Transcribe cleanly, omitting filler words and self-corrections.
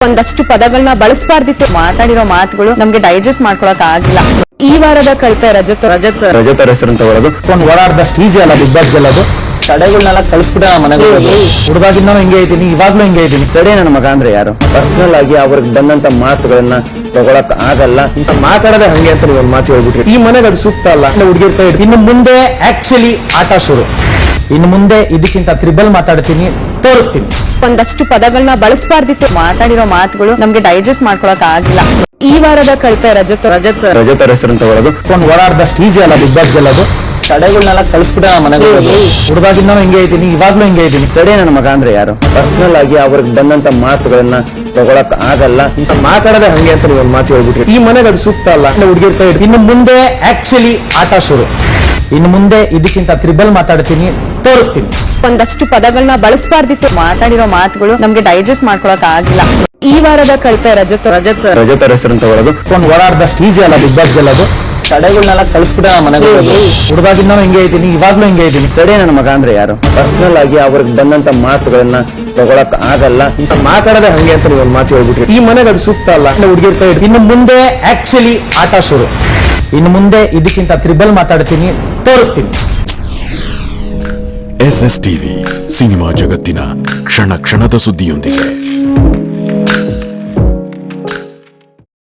ಒಂದಷ್ಟು ಪದಗಳನ್ನ ಬಳಸಬಾರ್ದಿತ್ತು. ಮಾತಾಡಿರೋ ಮಾತುಗಳು ನಮ್ಗೆ ಡೈಜೆಸ್ಟ್ ಮಾಡ್ಕೊಳಕ್ ಆಗಿಲ್ಲ. ಈ ವಾರದ ಕಳಪೆ ರಜತ ರೆಸ್ಟೋರೆಂಟ್ ತಗೊಳ್ಳೋದು ಒಂದು ಓಡಾಡ್ದಷ್ಟು ಈಸಿ ಅಲ್ಲ ಬಿಗ್ ಬಾಸ್ ಗೆಲ್ಲೋದು. ತಡೆಗಳನ್ನೆಲ್ಲ ಕಳಿಸ್ಬಿಟ್ಟ ಮನೆಗೆ ಹುಡುಗಾಗಿಂದ ಹಿಂಗೆ ಇದ್ದೀನಿ, ಇವಾಗ್ಲೂ ಹಿಂಗೆ ಇದ್ದೀನಿ. ಸರಿ ನನ್ನ ಮಗ ಅಂದ್ರೆ ಯಾರು? ಪರ್ಸನಲ್ ಆಗಿ ಅವ್ರಿಗೆ ಬಂದಂತ ಮಾತುಗಳನ್ನ ತಗೊಳಕ್ ಆಗಲ್ಲ. ಮಾತಾಡದೆ ಹಂಗೆ ಅಂತ ನೀವು ಒಂದು ಮಾತು ಹೇಳ್ಬಿಟ್ರಿ. ಈ ಮನೆಗೆ ಅದು ಸೂಕ್ತ ಅಲ್ಲ. ಹುಡುಗಿರ್ ಕೈ ಹಿಡ್ದು ಇನ್ನು ಮುಂದೆ ಆಕ್ಚುಲಿ ಆಟ ಶುರು. ಇನ್ನು ಮುಂದೆ ಇದಕ್ಕಿಂತ ತ್ರಿಬಲ್ ಮಾತಾಡ್ತೀನಿ, ತೋರಿಸ್ತೀನಿ. ಒಂದಷ್ಟು ಪದಗಳನ್ನ ಬಳಸಬಾರ್ದಿತ್ತು. ಮಾತಾಡಿರೋ ಮಾತುಗಳು ನಮ್ಗೆ ಡೈಜೆಸ್ಟ್ ಮಾಡ್ಕೊಳಕ್ ಆಗಿಲ್ಲ. ಈ ವಾರದ ಕಳಪೆ ರಜತ ರೆಸ್ಟೋರೆಂಟ್ ತಗೊಳ್ಳೋದು ಒಂದು ಓಡಾಡ್ದಷ್ಟು ಈಸಿ ಅಲ್ಲ ಬಿಗ್ ಬಾಸ್ ಗೆಲ್ಲೋದು. ತಡೆಗಳನ್ನೆಲ್ಲ ಕಳಿಸ್ಬಿಟ್ಟ ಮನೆಗೆ ಹುಡುಗಾಗಿಂದ ಹಿಂಗೆ ಇದ್ದೀನಿ, ಇವಾಗ್ಲೂ ಹಿಂಗೆ ಇದ್ದೀನಿ. ಸರಿ ನನ್ನ ಮಗ ಅಂದ್ರೆ ಯಾರು? ಪರ್ಸನಲ್ ಆಗಿ ಅವ್ರಿಗೆ ಬಂದಂತ ಮಾತುಗಳನ್ನ ತಗೊಳಕ್ ಆಗಲ್ಲ. ಮಾತಾಡದೆ ಹಂಗೆ ಅಂತ ನೀವು ಒಂದು ಮಾತು ಹೇಳ್ಬಿಟ್ರಿ. ಈ ಮನೆಗೆ ಅದು ಸೂಕ್ತ ಅಲ್ಲ. ಹುಡುಗಿರ್ ಕೈ ಹಿಡ್ದು ಇನ್ನು ಮುಂದೆ ಆಕ್ಚುಲಿ ಆಟ ಶುರು. ಇನ್ನು ಮುಂದೆ ಇದಕ್ಕಿಂತ ತ್ರಿಬಲ್ ಮಾತಾಡ್ತೀನಿ, ತೋರಿಸ್ತೀನಿ. ಒಂದಷ್ಟು ಪದಗಳನ್ನ ಬಳಸಬಾರ್ದಿತ್ತು. ಮಾತಾಡಿರೋ ಮಾತುಗಳು ನಮ್ಗೆ ಡೈಜೆಸ್ಟ್ ಮಾಡ್ಕೊಳಕ್ ಆಗಿಲ್ಲ. ಈ ವಾರದ ಕಳಪೆ ರಜತ ರೆಸ್ಟೋರೆಂಟ್ ತಗೊಳ್ಳೋದು ಒಂದು ಓಡಾಡ್ದಷ್ಟು ಈಸಿ ಅಲ್ಲ ಬಿಗ್ ಬಾಸ್ ಗೆಲ್ಲೋದು. ತಡೆಗಳನ್ನೆಲ್ಲ ಕಳಿಸ್ಬಿಟ್ಟ ಮನೆಗೆ ಹುಡುಗಾಗಿಂದ ಹಿಂಗೆ ಇದ್ದೀನಿ, ಇವಾಗ್ಲೂ ಹಿಂಗೆ ಇದ್ದೀನಿ. ಸರಿ ನನ್ನ ಮಗ ಅಂದ್ರೆ ಯಾರು? ಪರ್ಸನಲ್ ಆಗಿ ಅವ್ರಿಗೆ ಬಂದಂತ ಮಾತುಗಳನ್ನ ತಗೊಳಕ್ ಆಗಲ್ಲ. ಮಾತಾಡದೆ ಹಂಗೆ ಅಂತ ನೀವು ಒಂದು ಮಾತು ಹೇಳ್ಬಿಟ್ರಿ. ಈ ಮನೆಗೆ ಅದು ಸೂಕ್ತ ಅಲ್ಲ. ಹುಡುಗಿರ್ ಕೈ ಹಿಡ್ದು ಇನ್ನು ಮುಂದೆ ಆಕ್ಚುಲಿ ಆಟ ಶುರು. ಇನ್ನು ಮುಂದೆ ಇದಕ್ಕಿಂತ ತ್ರಿಬಲ್ ಮಾತಾಡ್ತೀನಿ, ತೋರಿಸ್ತೀನಿ. SS ಟಿವಿ ಸಿನಿಮಾ ಜಗತ್ತಿನ ಕ್ಷಣ ಕ್ಷಣದ ಸುದ್ದಿಯೊಂದಿಗೆ.